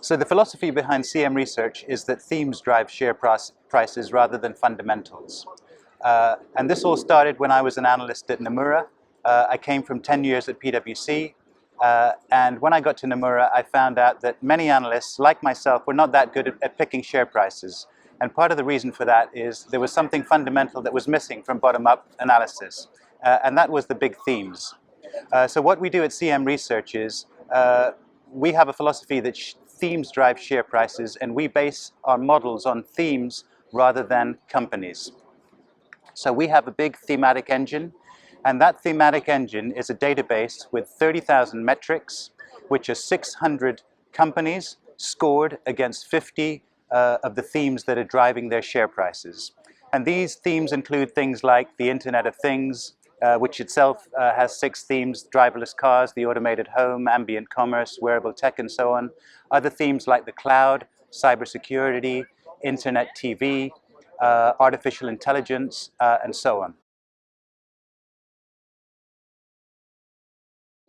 So the philosophy behind CM research is that themes drive share prices rather than fundamentals. And this all started when I was an analyst at Nomura. I came from 10 years at PwC. And when I got to Nomura, I found out that many analysts, like myself, were not that good at picking share prices. And part of the reason for that is there was something fundamental that was missing from bottom-up analysis. And that was the big themes. So what we do at CM Research is we have a philosophy that themes drive share prices, and we base our models on themes rather than companies. So we have a big thematic engine, and that thematic engine is a database with 30,000 metrics, which are 600 companies scored against 50 of the themes that are driving their share prices. And these themes include things like the Internet of Things, which itself has 6 themes: driverless cars, the automated home, ambient commerce, wearable tech, and so on. Other themes like the cloud, cybersecurity, internet TV, artificial intelligence, and so on.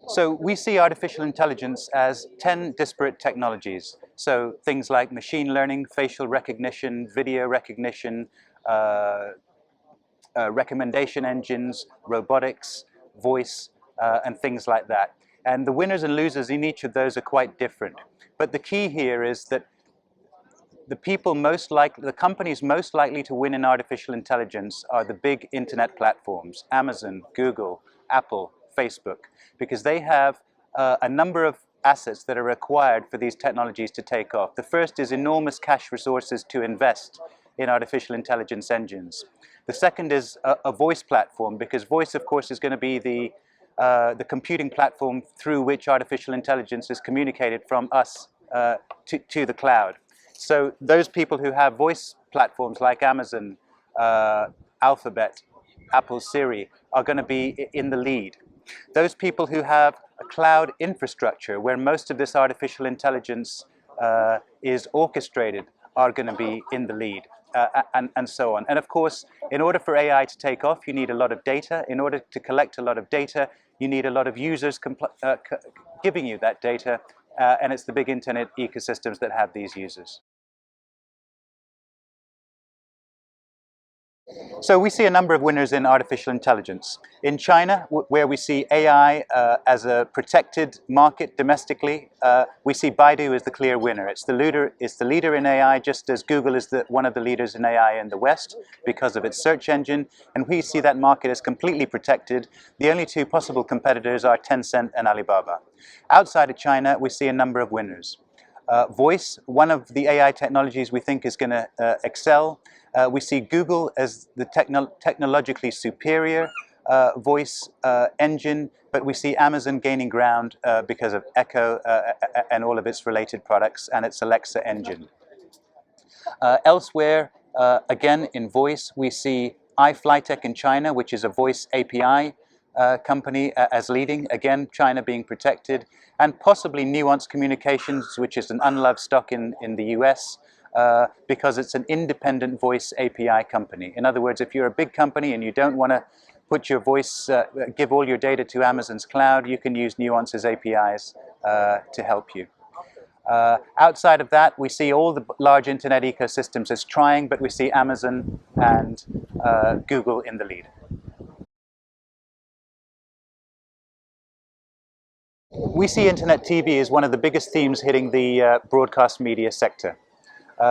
So we see artificial intelligence as 10 disparate technologies. So things like machine learning, facial recognition, video recognition, recommendation engines, robotics, voice, and things like that. And the winners and losers in each of those are quite different. But the key here is that the companies most likely to win in artificial intelligence are the big internet platforms: Amazon, Google, Apple, Facebook, because they have a number of assets that are required for these technologies to take off. The first is enormous cash resources to invest in artificial intelligence engines. The second is a voice platform, because voice, of course, is going to be the computing platform through which artificial intelligence is communicated from us to the cloud. So those people who have voice platforms like Amazon, Alphabet, Apple Siri are going to be in the lead. Those people who have a cloud infrastructure where most of this artificial intelligence is orchestrated are going to be in the lead, and so on. And of course, in order for AI to take off, you need a lot of data. In order to collect a lot of data, you need a lot of users giving you that data, and it's the big internet ecosystems that have these users. So we see a number of winners in artificial intelligence. In China, where we see AI as a protected market domestically, we see Baidu as the clear winner. It's the leader in AI, just as Google is one of the leaders in AI in the West because of its search engine. And we see that market as completely protected. The only 2 possible competitors are Tencent and Alibaba. Outside of China, we see a number of winners. Voice, one of the AI technologies we think is going to excel. We see Google as the technologically superior voice engine, but we see Amazon gaining ground because of Echo and all of its related products and its Alexa engine. Elsewhere, again in voice, we see iFlytek in China, which is a voice API company, as leading, again China being protected, and possibly Nuance Communications, which is an unloved stock in the US, because it's an independent voice API company. In other words, if you're a big company and you don't want to put your voice, give all your data to Amazon's cloud, you can use Nuance's APIs to help you. Outside of that, we see all the large internet ecosystems as trying, but we see Amazon and Google in the lead. We see internet TV as one of the biggest themes hitting the broadcast media sector.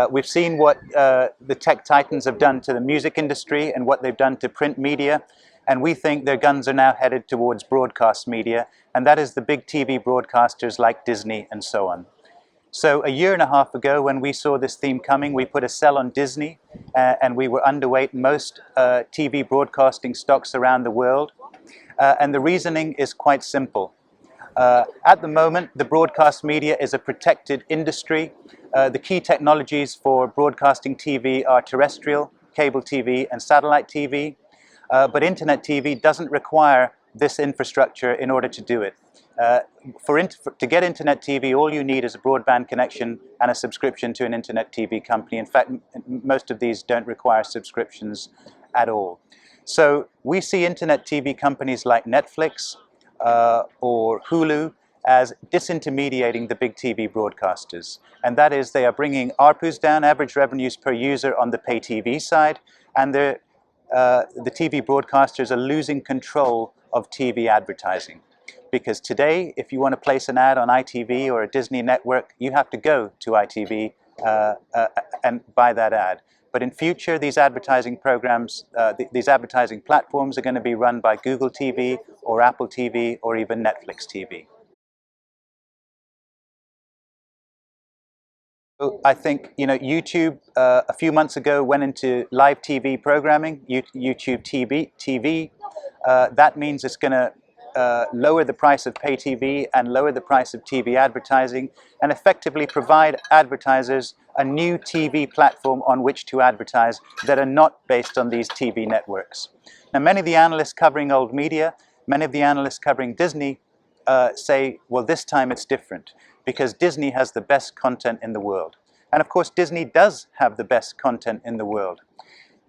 We've seen what the tech titans have done to the music industry and what they've done to print media, and we think their guns are now headed towards broadcast media, and that is the big TV broadcasters like Disney and so on. So a year and a half ago, when we saw this theme coming, we put a sell on Disney, and we were underweight most TV broadcasting stocks around the world. And the reasoning is quite simple. At the moment, the broadcast media is a protected industry. The key technologies for broadcasting TV are terrestrial, cable TV, and satellite TV. But internet TV doesn't require this infrastructure in order to do it. To get internet TV, all you need is a broadband connection and a subscription to an internet TV company. In fact, most of these don't require subscriptions at all. So we see internet TV companies like Netflix or Hulu as disintermediating the big TV broadcasters. And that is, they are bringing ARPUs down, average revenues per user, on the pay TV side, and the TV broadcasters are losing control of TV advertising. Because today, if you want to place an ad on ITV or a Disney network, you have to go to ITV and buy that ad. But in future, these advertising programs, these advertising platforms are going to be run by Google TV or Apple TV or even Netflix TV. I think, YouTube a few months ago went into live TV programming, YouTube TV. That means it's going to lower the price of pay TV and lower the price of TV advertising, and effectively provide advertisers a new TV platform on which to advertise that are not based on these TV networks. Now, many of the analysts covering old media, many of the analysts covering Disney say, well, this time it's different because Disney has the best content in the world. And of course, Disney does have the best content in the world.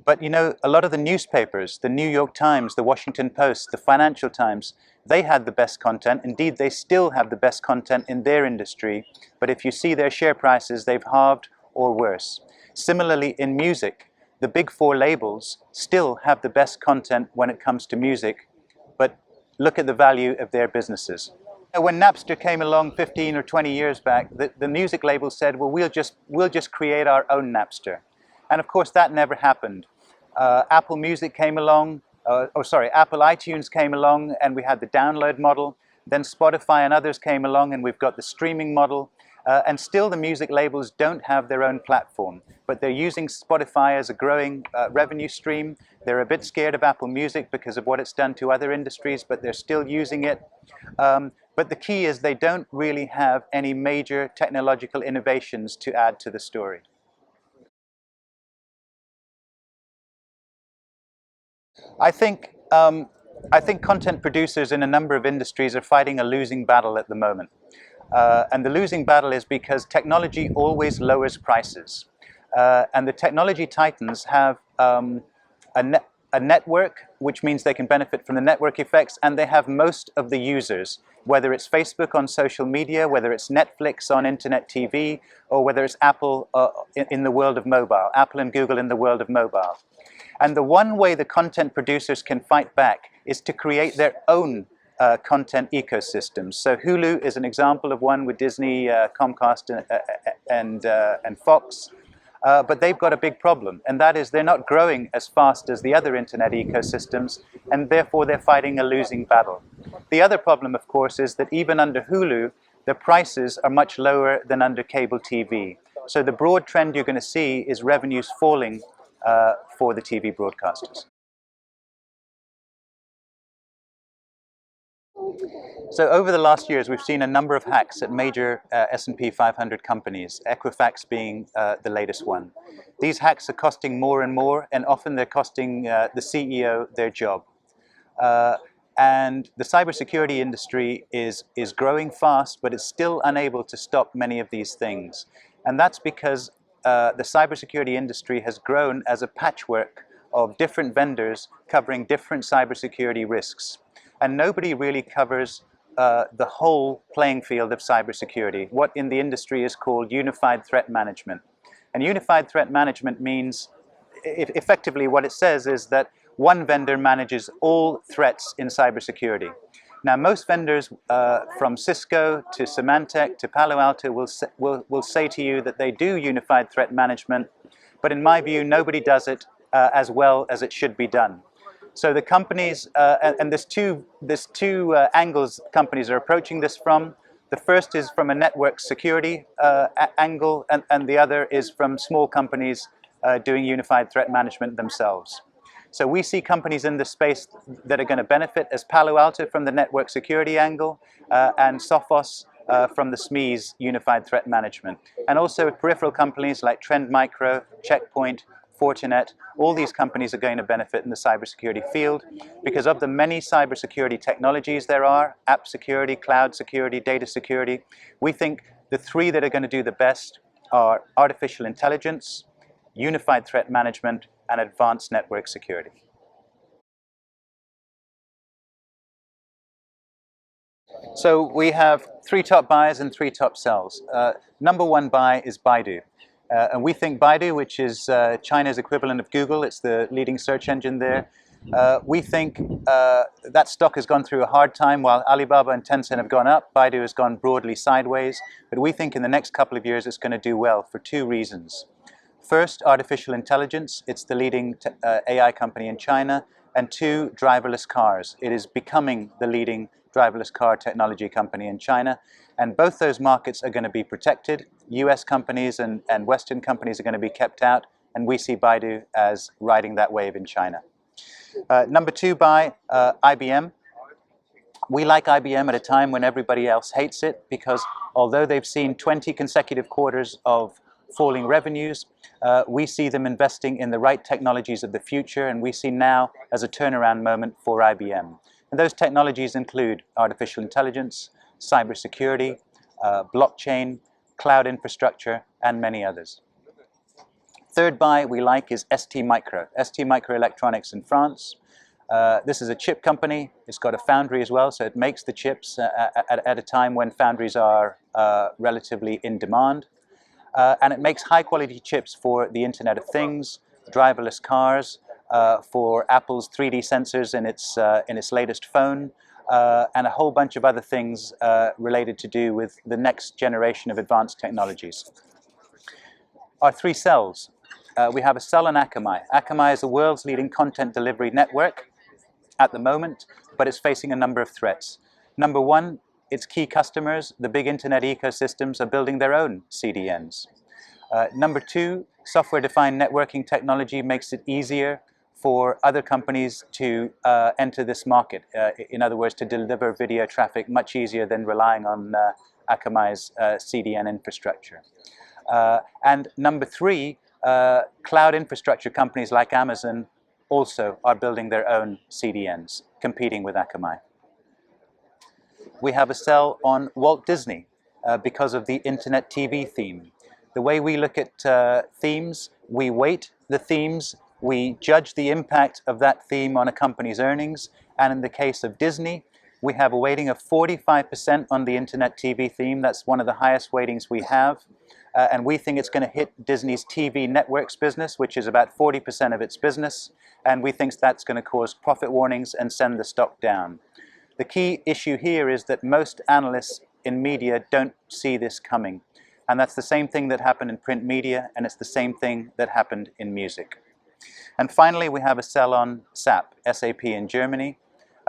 But a lot of the newspapers, the New York Times, the Washington Post, the Financial Times, they had the best content. Indeed, they still have the best content in their industry. But if you see their share prices, they've halved or worse. Similarly, in music, the big four labels still have the best content when it comes to music. But look at the value of their businesses. When Napster came along 15 or 20 years back, the music label said, well, we'll just create our own Napster. And of course, that never happened. Apple Music came along, Apple iTunes came along, and we had the download model. Then Spotify and others came along, and we've got the streaming model. And still the music labels don't have their own platform, but they're using Spotify as a growing revenue stream. They're a bit scared of Apple Music because of what it's done to other industries, but they're still using it. But the key is they don't really have any major technological innovations to add to the story. I think content producers in a number of industries are fighting a losing battle at the moment. And the losing battle is because technology always lowers prices. And the technology titans have a network, which means they can benefit from the network effects, and they have most of the users, whether it's Facebook on social media, whether it's Netflix on internet TV, or whether it's Apple in the world of mobile, Apple and Google in the world of mobile. And the one way the content producers can fight back is to create their own content ecosystems. So Hulu is an example of one with Disney, Comcast, and Fox. But they've got a big problem, and that is they're not growing as fast as the other internet ecosystems, and therefore they're fighting a losing battle. The other problem, of course, is that even under Hulu, the prices are much lower than under cable TV. So the broad trend you're going to see is revenues falling for the TV broadcasters. So over the last years, we've seen a number of hacks at major S&P 500 companies, Equifax being the latest one. These hacks are costing more and more, and often they're costing the CEO their job. And the cybersecurity industry is growing fast, but it's still unable to stop many of these things. And that's because the cybersecurity industry has grown as a patchwork of different vendors covering different cybersecurity risks. And nobody really covers the whole playing field of cybersecurity, what in the industry is called unified threat management. And unified threat management means, effectively what it says is that one vendor manages all threats in cybersecurity. Now, most vendors, from Cisco to Symantec to Palo Alto, will say to you that they do unified threat management, but in my view, nobody does it as well as it should be done. So the companies, and there's two angles companies are approaching this from. The first is from a network security angle, and the other is from small companies doing unified threat management themselves. So we see companies in this space that are going to benefit as Palo Alto from the network security angle, and Sophos from the SME's unified threat management. And also peripheral companies like Trend Micro, Checkpoint, Fortinet, all these companies are going to benefit in the cybersecurity field because of the many cybersecurity technologies there are, app security, cloud security, data security. We think the three that are going to do the best are artificial intelligence, unified threat management, and advanced network security. So we have three top buys and three top sells. Number one buy is Baidu. And we think Baidu, which is China's equivalent of Google, it's the leading search engine there. We think that stock has gone through a hard time. While Alibaba and Tencent have gone up, Baidu has gone broadly sideways. But we think in the next couple of years it's going to do well for two reasons. First, artificial intelligence. It's the leading AI company in China. And two, driverless cars. It is becoming the leading driverless car technology company in China. And both those markets are going to be protected. US companies and Western companies are going to be kept out. And we see Baidu as riding that wave in China. Number two buy, IBM. We like IBM at a time when everybody else hates it, because although they've seen 20 consecutive quarters of falling revenues, we see them investing in the right technologies of the future, and we see now as a turnaround moment for IBM. And those technologies include artificial intelligence, cybersecurity, blockchain, cloud infrastructure, and many others. Third buy we like is ST Microelectronics in France. This is a chip company. It's got a foundry as well, so it makes the chips at a time when foundries are relatively in demand. And it makes high-quality chips for the Internet of Things, driverless cars, for Apple's 3D sensors in its latest phone, and a whole bunch of other things related to do with the next generation of advanced technologies. Our three sells. We have a sell on Akamai. Akamai is the world's leading content delivery network at the moment, but it's facing a number of threats. Number one, its key customers, the big internet ecosystems, are building their own CDNs. Number two, software-defined networking technology makes it easier for other companies to enter this market. In other words, to deliver video traffic much easier than relying on Akamai's CDN infrastructure. And number three, cloud infrastructure companies like Amazon also are building their own CDNs, competing with Akamai. We have a sell on Walt Disney because of the internet TV theme. The way we look at themes, we weight the themes, we judge the impact of that theme on a company's earnings, and in the case of Disney, we have a weighting of 45% on the internet TV theme. That's one of the highest weightings we have. And we think it's going to hit Disney's TV networks business, which is about 40% of its business. And we think that's going to cause profit warnings and send the stock down. The key issue here is that most analysts in media don't see this coming. And that's the same thing that happened in print media, and it's the same thing that happened in music. And finally, we have a sell on SAP in Germany.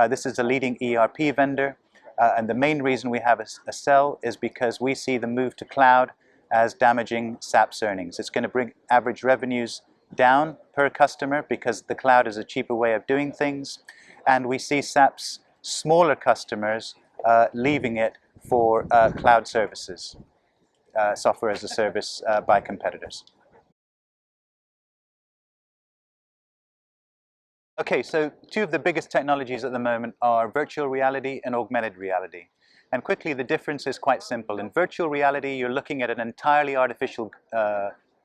This is a leading ERP vendor. And the main reason we have a sell is because we see the move to cloud as damaging SAP's earnings. It's going to bring average revenues down per customer because the cloud is a cheaper way of doing things. And we see SAP's smaller customers leaving it for cloud services, software as a service by competitors. Okay, so two of the biggest technologies at the moment are virtual reality and augmented reality. And quickly, the difference is quite simple. In virtual reality, you're looking at an entirely artificial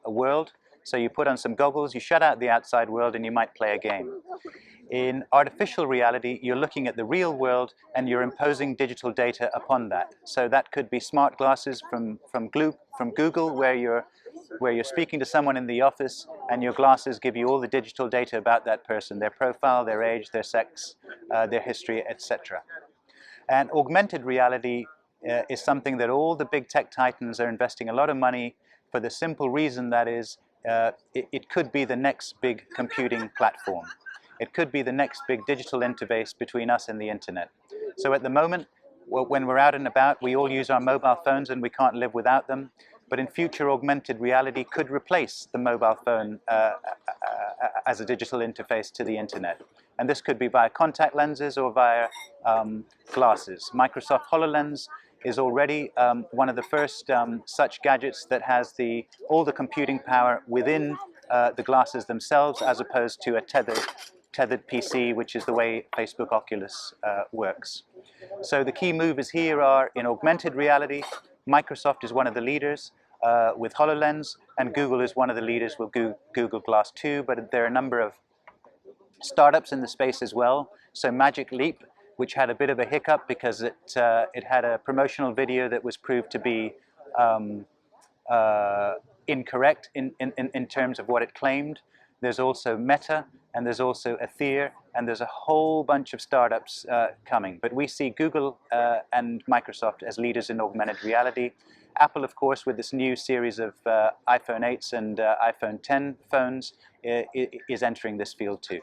world. So you put on some goggles, you shut out the outside world, and you might play a game. In artificial reality, you're looking at the real world, and you're imposing digital data upon that. So that could be smart glasses from Google, where you're speaking to someone in the office, and your glasses give you all the digital data about that person, their profile, their age, their sex, their history, etc. And augmented reality is something that all the big tech titans are investing a lot of money for the simple reason that is, it could be the next big computing platform. It could be the next big digital interface between us and the internet. So at the moment, when we're out and about, we all use our mobile phones and we can't live without them. But in future, augmented reality could replace the mobile phone as a digital interface to the internet. And this could be via contact lenses or via glasses. Microsoft HoloLens is already one of the first such gadgets that has all the computing power within the glasses themselves, as opposed to a tethered PC, which is the way Facebook Oculus works. So the key movers here are in augmented reality. Microsoft is one of the leaders with HoloLens, and Google is one of the leaders with Google Glass 2, but there are a number of startups in the space as well. So Magic Leap which had a bit of a hiccup because it had a promotional video that was proved to be incorrect in terms of what it claimed. There's also Meta, and there's also Ether, and there's a whole bunch of startups coming. But we see Google and Microsoft as leaders in augmented reality. Apple, of course, with this new series of iPhone 8s and iPhone 10 phones, is entering this field too.